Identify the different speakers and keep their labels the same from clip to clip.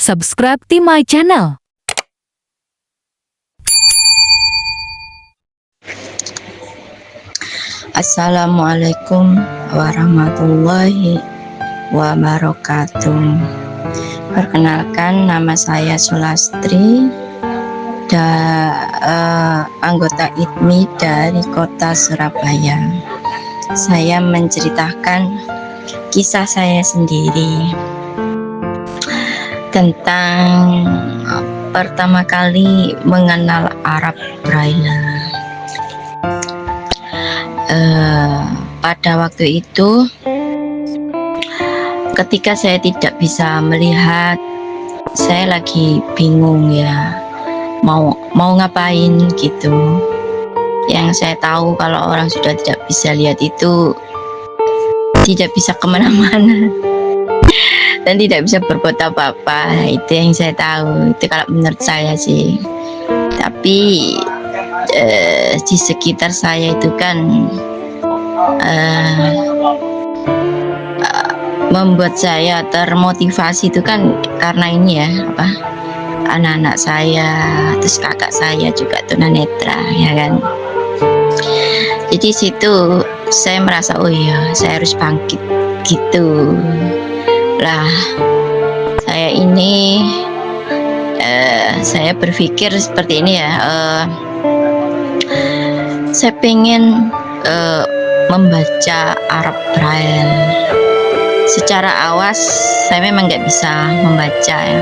Speaker 1: subscribe to my channel.
Speaker 2: Assalamualaikum warahmatullahi wabarakatuh. Perkenalkan, nama saya Sulastri, anggota ITMI dari kota Surabaya. Saya menceritakan kisah saya sendiri tentang pertama kali mengenal Arab Braille. Pada waktu itu, ketika saya tidak bisa melihat, saya lagi bingung ya, mau ngapain gitu. Yang saya tahu kalau orang sudah tidak bisa lihat itu tidak bisa kemana-mana dan tidak bisa berbuat apa-apa. Itu yang saya tahu, itu kalau menurut saya sih. Tapi di sekitar saya itu kan membuat saya termotivasi itu kan karena ini ya, anak-anak saya, terus kakak saya juga tunanetra ya kan. Jadi situ saya merasa, oh iya, saya harus bangkit gitu lah. Saya ini saya berpikir seperti ini ya, saya pengen membaca Arab Braille. Secara awas saya memang nggak bisa membaca ya.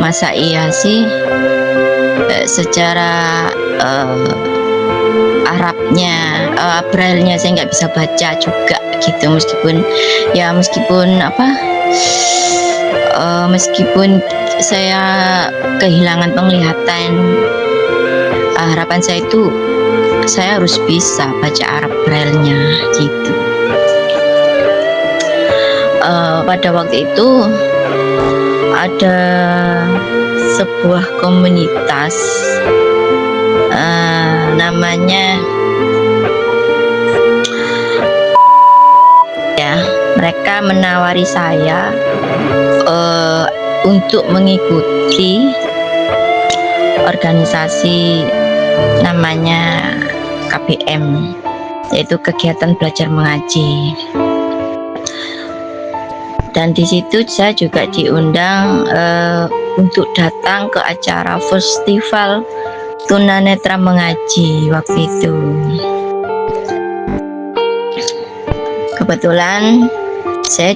Speaker 2: Masa iya sih secara Arabnya, Braille-nya saya nggak bisa baca juga gitu, meskipun saya kehilangan penglihatan. Harapan saya itu saya harus bisa baca Arab Braille-nya gitu. Pada waktu itu ada sebuah komunitas, namanya ya, mereka menawari saya untuk mengikuti organisasi namanya KBM, yaitu kegiatan belajar mengaji. Dan di situ saya juga diundang untuk datang ke acara festival tunanetra mengaji waktu itu. Kebetulan saya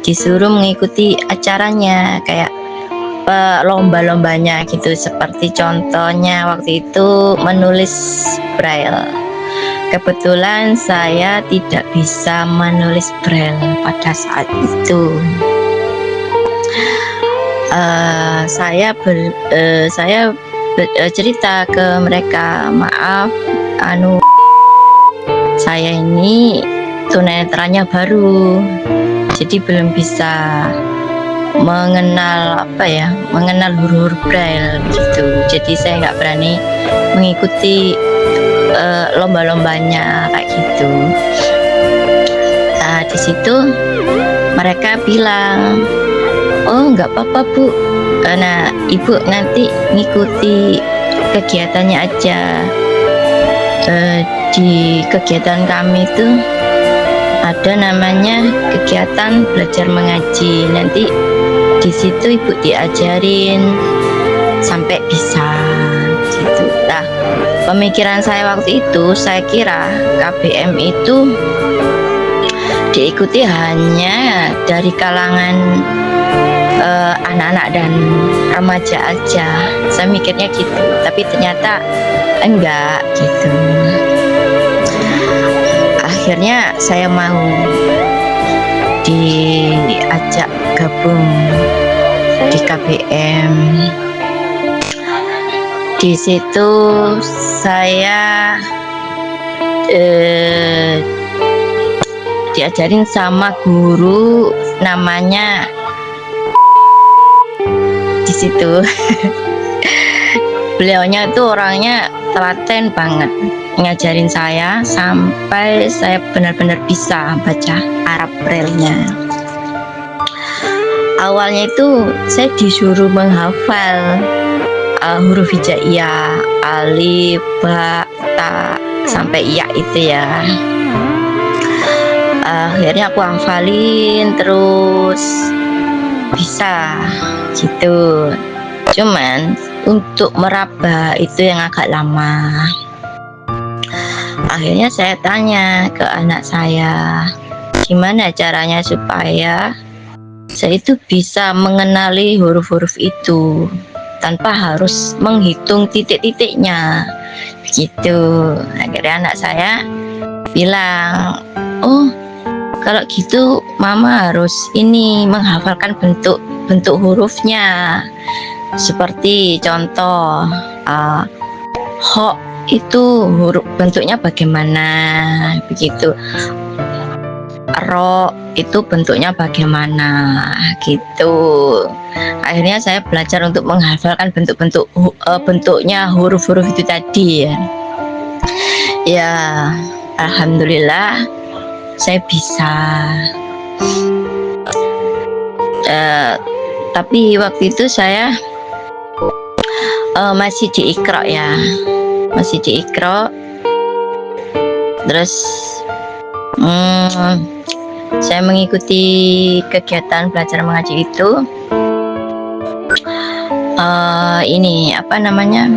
Speaker 2: disuruh mengikuti acaranya, kayak lomba-lombanya gitu. Seperti contohnya waktu itu menulis Braille. Kebetulan saya tidak bisa menulis Braille pada saat itu. Saya cerita ke mereka, maaf, saya ini tunanetranya baru, jadi belum bisa mengenal huruf Braille gitu. Jadi saya nggak berani mengikuti lomba-lombanya kayak gitu. Nah, di situ mereka bilang, oh nggak apa-apa Bu, karena Ibu nanti ngikuti kegiatannya aja. Di kegiatan kami itu ada namanya kegiatan belajar mengaji. Nanti di situ Ibu diajarin sampai bisa gitu. Nah, pemikiran saya waktu itu, saya kira KBM itu diikuti hanya dari kalangan anak-anak dan remaja aja. Saya mikirnya gitu, tapi ternyata enggak gitu. Akhirnya saya mau diajak gabung di KBM. Di situ saya diajarin sama guru namanya di situ. Beliaunya itu orangnya telaten banget, ngajarin saya sampai saya benar-benar bisa baca Arab Braille-nya. awalnya itu saya disuruh menghafal huruf hijaiyah, alif, ba, ta, sampai ya itu ya. Akhirnya aku hafalin terus bisa gitu. Cuman untuk meraba itu yang agak lama. Akhirnya saya tanya ke anak saya, gimana caranya supaya saya itu bisa mengenali huruf-huruf itu tanpa harus menghitung titik-titiknya begitu. Akhirnya anak saya bilang, oh kalau gitu mama harus ini menghafalkan bentuk hurufnya, seperti contoh ho itu huruf bentuknya bagaimana begitu, ro itu bentuknya bagaimana gitu. Akhirnya saya belajar untuk menghafalkan bentuknya huruf-huruf itu tadi ya. Ya, alhamdulillah saya bisa. Tapi waktu itu saya masih di Iqra ya, masih di Iqra. Terus saya mengikuti kegiatan belajar mengaji itu. Ini apa namanya?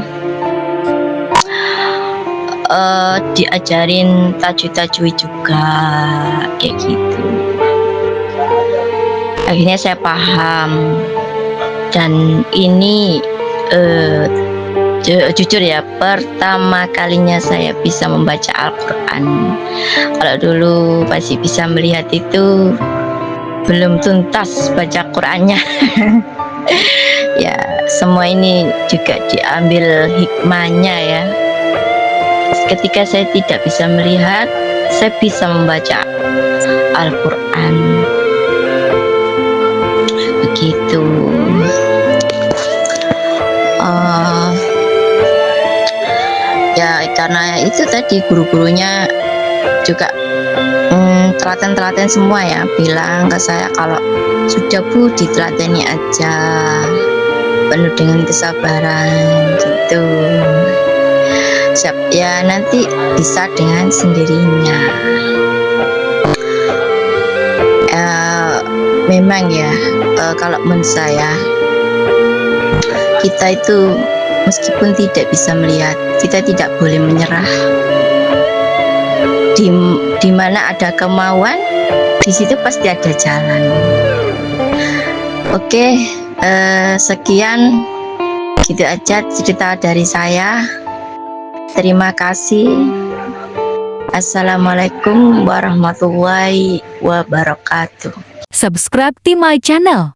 Speaker 2: Diajarin tajwid juga kayak gitu. Akhirnya saya paham, dan ini jujur ya, pertama kalinya saya bisa membaca Al-Quran. Kalau dulu masih bisa melihat itu belum tuntas baca Qurannya. Ya, semua ini juga diambil hikmahnya ya. Ketika saya tidak bisa melihat, saya bisa membaca Al-Quran begitu. Ya karena itu tadi guru-gurunya juga telaten-telaten semua ya, bilang ke saya kalau sudah Bu, ditelateni aja, penuh dengan kesabaran gitu. Siap ya, nanti bisa dengan sendirinya. Memang ya, kalau menurut saya, kita itu meskipun tidak bisa melihat, kita tidak boleh menyerah. Di mana ada kemauan, di situ pasti ada jalan. Oke, sekian, gitu aja cerita dari saya. Terima kasih. Assalamualaikum warahmatullahi wabarakatuh.
Speaker 1: Subscribe to my channel.